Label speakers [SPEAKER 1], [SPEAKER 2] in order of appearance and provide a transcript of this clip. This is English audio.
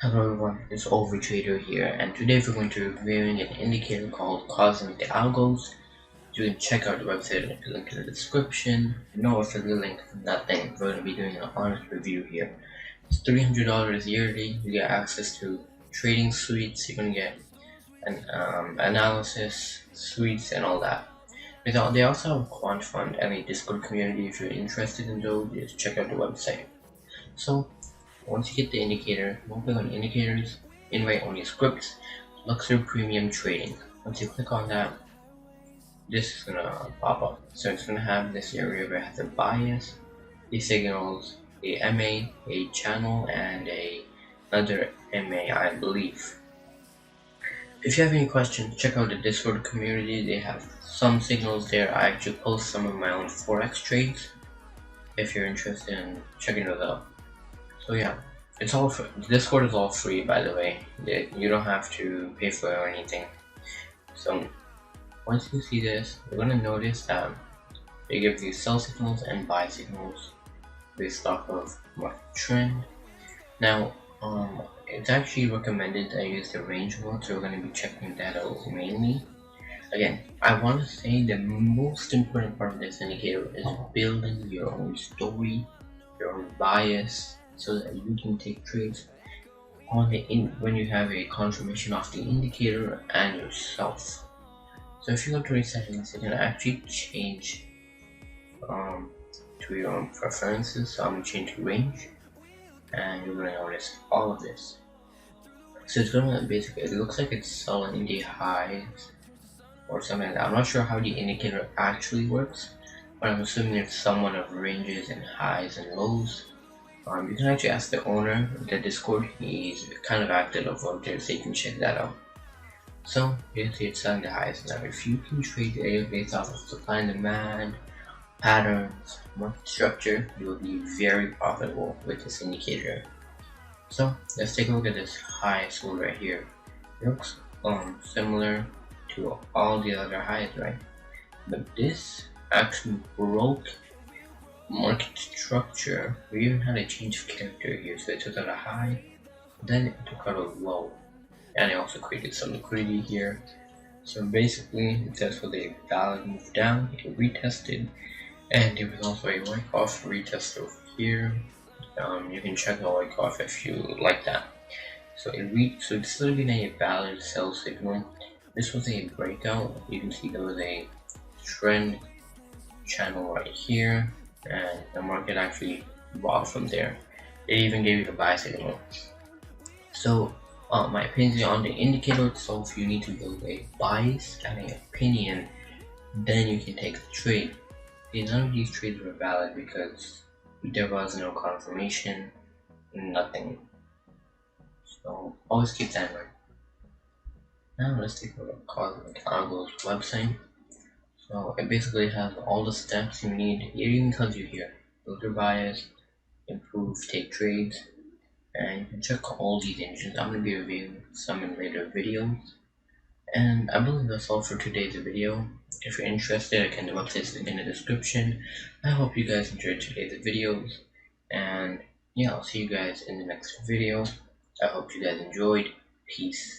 [SPEAKER 1] Hello everyone, it's OverTrader here, and today we're going to be reviewing an indicator called causing the ALGOS. You can check out the website, link in the description. No affiliate link, nothing. We're going to be doing an honest review here. It's $300 yearly. You get access to trading suites. You can get an analysis suites and all that. They also have a quant fund and a Discord community. If you're interested in those, just check out the website. So once you get the indicator, one click on indicators, invite only scripts, Luxury Premium Trading. Once you click on that, this is gonna pop up. So it's gonna have this area where it has a bias, the signals, a MA, a channel, and another MA, I believe. If you have any questions, check out the Discord community. They have some signals there. I actually post some of my own Forex trades if you're interested in checking those out. So yeah, it's all free. Discord is all free, by the way. You don't have to pay for it or anything. So once you see this, you're gonna notice that they give you sell signals and buy signals based off of market trend. Now, it's actually recommended that I use the range mode, so we're gonna be checking that out mainly. Again, I want to say the most important part of this indicator is building your own story, your own bias, so that you can take trades on when you have a confirmation of the indicator and yourself. So if you go to the settings, you can actually change to your own preferences. So I'm going to change range, and you're going to notice all of this. So it's going to basically, it looks like it's selling the highs or something like that. I'm not sure how the indicator actually works, but I'm assuming it's somewhat of ranges and highs and lows. You can actually ask the owner of the Discord. He's kind of active over there, so you can check that out. So you can see it's selling the highs. Now if you can trade the based off of supply and demand, patterns, market structure, you will be very profitable with this indicator. So let's take a look at this high school right here. It looks similar to all the other highs, right? But this actually broke market structure. We even had a change of character here, so it took out a high, then it took out a low, and it also created some liquidity here. So basically, that's what a valid move down, it retested, and there was also a wipe-off retest over here. You can check the wipe-off if you like that. So it's still been a valid sell signal. This was a breakout. You can see there was a trend channel right here, and the market actually bought from there. It even gave you the buy signal. So my opinion on the indicator itself, you need to build a bias and an opinion, then you can take the trade. None of these trades were valid because there was no confirmation, nothing. So always keep that in mind. Now let's take a look at ALGOS website. So it basically has all the steps you need. It even tells you here, build your bias, improve, take trades, and you can check all these engines. I'm going to be reviewing some in later videos. And I believe that's all for today's video. If you're interested, again, the website is in the description. I hope you guys enjoyed today's videos. And yeah, I'll see you guys in the next video. I hope you guys enjoyed. Peace.